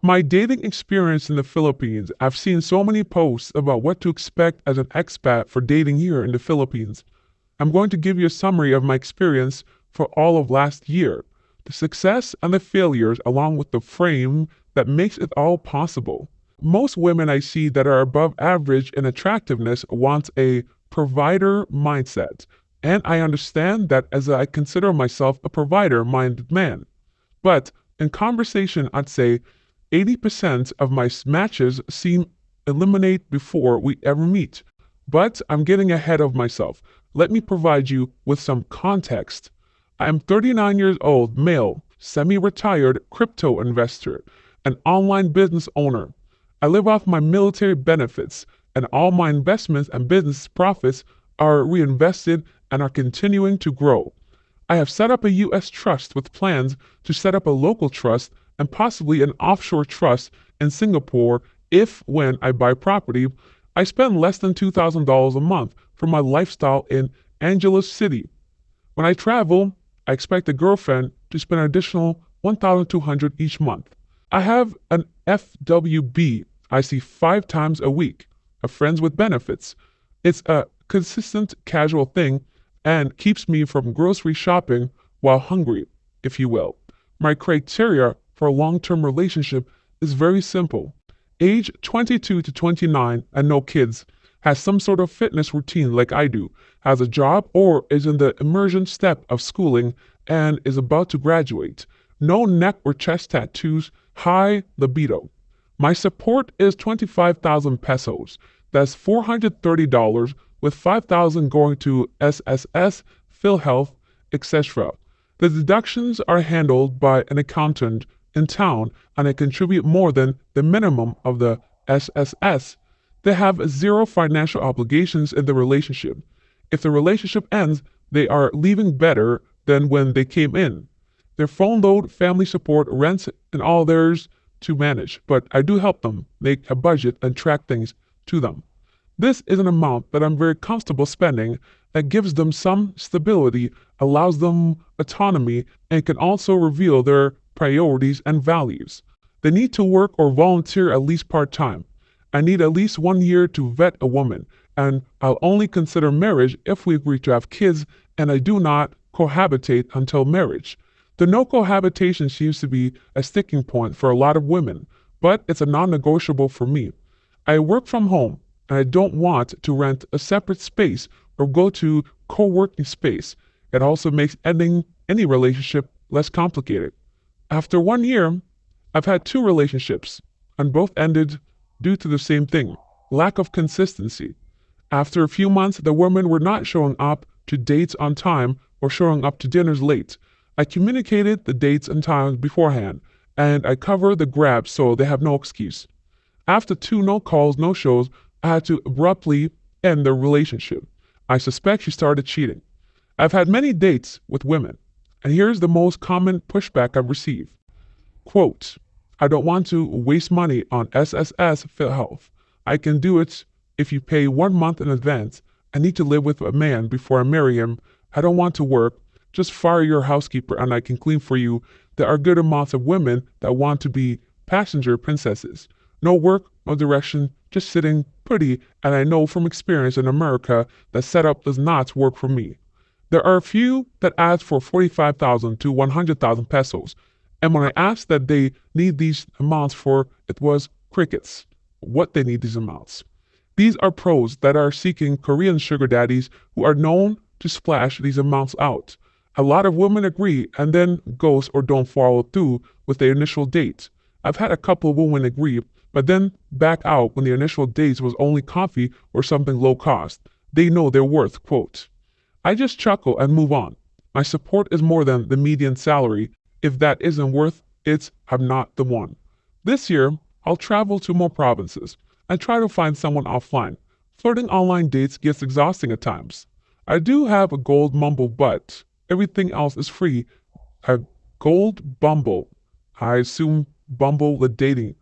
My dating experience in the Philippines, I've seen so many posts about what to expect as an expat for dating here in the Philippines. I'm going to give you a summary of my experience for all of last year, the success and the failures, along with the frame that makes it all possible. Most women I see that are above average in attractiveness want a provider mindset, and I understand that as I consider myself a provider-minded man. But in conversation, I'd say 80% of my matches seem eliminate before we ever meet. But I'm getting ahead of myself. Let me provide you with some context. I am 39 years old, male, semi-retired crypto investor, an online business owner. I live off my military benefits, and all my investments and business profits are reinvested and are continuing to grow. I have set up a U.S. trust with plans to set up a local trust and possibly an offshore trust in Singapore if, when I buy property, I spend less than $2,000 a month for my lifestyle in Angeles City. When I travel, I expect a girlfriend to spend an additional $1,200 each month. I have an FWB I see 5 times a week, a friends with benefits. It's a consistent casual thing and keeps me from grocery shopping while hungry, if you will. My criteria for a long-term relationship is very simple. Age 22 to 29 and no kids, has some sort of fitness routine like I do, has a job or is in the immersion step of schooling and is about to graduate. No neck or chest tattoos, high libido. My support is 25,000 pesos. That's $430 with 5,000 going to SSS, PhilHealth, etc. The deductions are handled by an accountant in town and I contribute more than the minimum of the SSS. They have zero financial obligations in the relationship. If the relationship ends, they are leaving better than when they came in. Their phone load, family support, rents, and all theirs to manage, but I do help them make a budget and track things to them. This is an amount that I'm very comfortable spending that gives them some stability, allows them autonomy, and can also reveal their priorities and values. They need to work or volunteer at least part-time. I need at least 1 year to vet a woman, and I'll only consider marriage if we agree to have kids and I do not cohabitate until marriage. The no cohabitation seems to be a sticking point for a lot of women, but it's a non-negotiable for me. I work from home, and I don't want to rent a separate space or go to co-working space. It also makes ending any relationship less complicated. After 1 year, I've had 2 relationships, and both ended due to the same thing, lack of consistency. After a few months, the women were not showing up to dates on time or showing up to dinners late. I communicated the dates and times beforehand, and I cover the grab so they have no excuse. After 2 no calls, no shows, I had to abruptly end the relationship. I suspect she started cheating. I've had many dates with women, and here's the most common pushback I've received. Quote, I don't want to waste money on SSS PhilHealth. I can do it if you pay 1 month in advance. I need to live with a man before I marry him. I don't want to work. Just fire your housekeeper and I can clean for you. There are good amounts of women that want to be passenger princesses. No work, no direction, just sitting pretty, and I know from experience in America that setup does not work for me. There are a few that ask for 45,000 to 100,000 pesos, and when I asked that they need these amounts for, it was crickets. What they need these amounts. These are pros that are seeking Korean sugar daddies who are known to splash these amounts out. A lot of women agree and then ghost or don't follow through with the initial date. I've had a couple of women agree, but then back out when the initial date was only coffee or something low cost. They know their worth, quote. I just chuckle and move on. My support is more than the median salary. If that isn't worth it, I'm not the one. This year, I'll travel to more provinces and try to find someone offline. Flirting online dates gets exhausting at times. I do have a gold mumble, but everything else is free. A gold Bumble. I assume Bumble the dating.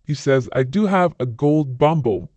He says, I do have a gold Bumble,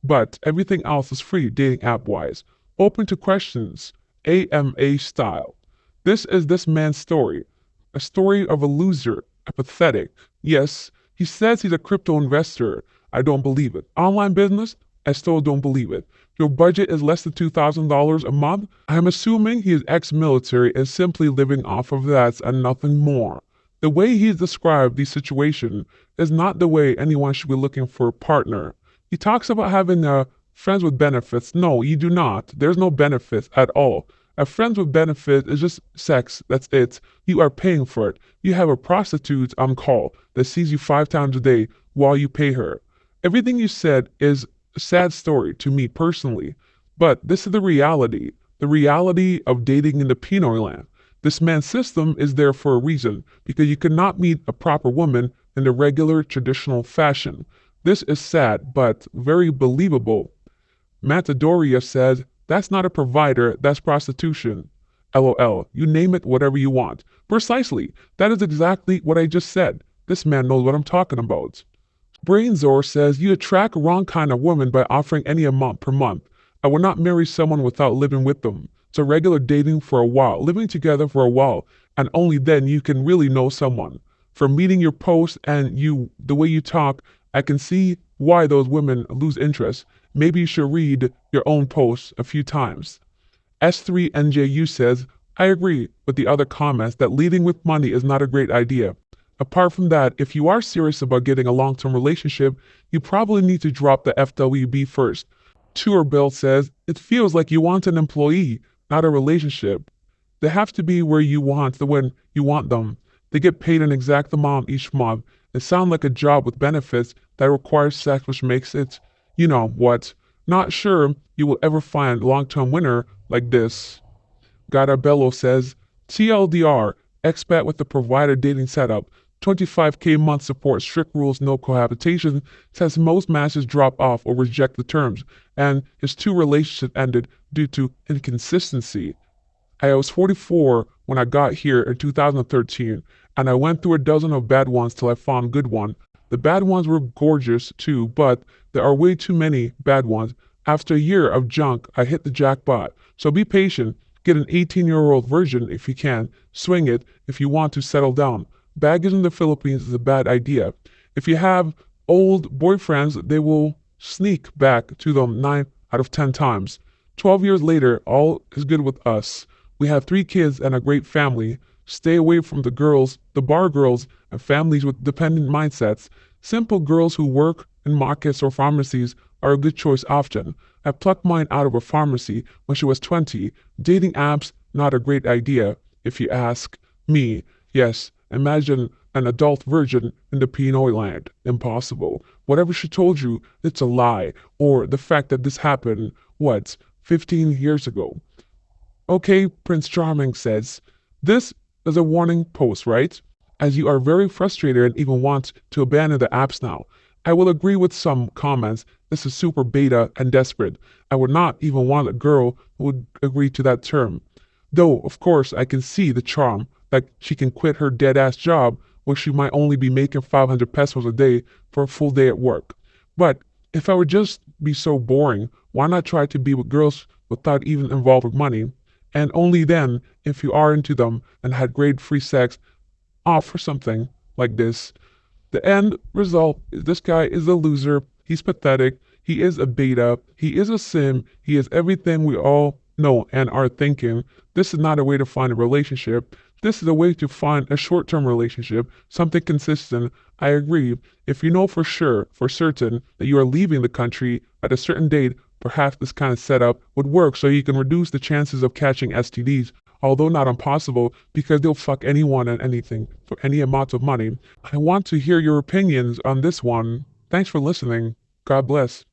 but everything else is free dating app-wise. Open to questions, AMA style. This is this man's story. A story of a loser, apathetic. Yes, He says he's a crypto investor. I don't believe it. Online business? I still don't believe it. Your budget is less than $2,000 a month? I am assuming he is ex-military and simply living off of that and nothing more. The way he's described the situation is not the way anyone should be looking for a partner. He talks about having friends with benefits. No, you do not. There's no benefits at all. A friends with benefit is just sex. That's it. You are paying for it. You have a prostitute on call that sees you 5 times a day while you pay her. Everything you said is a sad story to me personally, but this is the reality of dating in the Pinoy land. This man's system is there for a reason, because you cannot meet a proper woman in the regular traditional fashion. This is sad, but very believable. Matadoria says, that's not a provider, that's prostitution. LOL, you name it whatever you want. Precisely, that is exactly what I just said. This man knows what I'm talking about. Brainzor says, you attract wrong kind of woman by offering any amount per month. I will not marry someone without living with them. It's a regular dating for a while, living together for a while, and only then you can really know someone. From meeting your posts and the way you talk, I can see why those women lose interest. Maybe you should read your own posts a few times. S3NJU says, I agree with the other comments that leading with money is not a great idea. Apart from that, if you are serious about getting a long-term relationship, you probably need to drop the FWB first. Tour Bill says, it feels like you want an employee, not a relationship. They have to be where you want them when you want them. They get paid an exact amount each month. It sounds like a job with benefits that requires sex, which makes it, you know what. Not sure you will ever find a long-term winner like this. Garabello says, TLDR, expat with the provider dating setup. 25K month support, strict rules, no cohabitation, says most matches drop off or reject the terms, and his 2 relationships ended due to inconsistency. I was 44 when I got here in 2013, and I went through a dozen of bad ones till I found a good one. The bad ones were gorgeous too, but there are way too many bad ones. After a year of junk, I hit the jackpot. So be patient, get an 18-year-old version if you can, swing it if you want to settle down. Baggage in the Philippines is a bad idea. If you have old boyfriends, they will sneak back to them 9 out of 10 times. 12 years later, all is good with us. We have 3 kids and a great family. Stay away from the girls, the bar girls, and families with dependent mindsets. Simple girls who work in markets or pharmacies are a good choice often. I plucked mine out of a pharmacy when she was 20. Dating apps, not a great idea, if you ask me. Yes, imagine an adult virgin in the Pinoy land. Impossible. Whatever she told you, it's a lie. Or the fact that this happened, 15 years ago. Okay, Prince Charming says, this is a warning post, right? As you are very frustrated and even want to abandon the apps now. I will agree with some comments. This is super beta and desperate. I would not even want a girl who would agree to that term. Though, of course, I can see the charm. Like she can quit her dead-ass job where she might only be making 500 pesos a day for a full day at work. But if I would just be so boring, why not try to be with girls without even involving money? And only then, if you are into them and had great free sex, opt for something like this. The end result is this guy is a loser, he's pathetic, he is a beta, he is a sim, he is everything we all know and are thinking. This is not a way to find a relationship. This is a way to find a short-term relationship, something consistent. I agree. If you know for sure, for certain, that you are leaving the country at a certain date, perhaps this kind of setup would work so you can reduce the chances of catching STDs, although not impossible because they'll fuck anyone and anything for any amount of money. I want to hear your opinions on this one. Thanks for listening. God bless.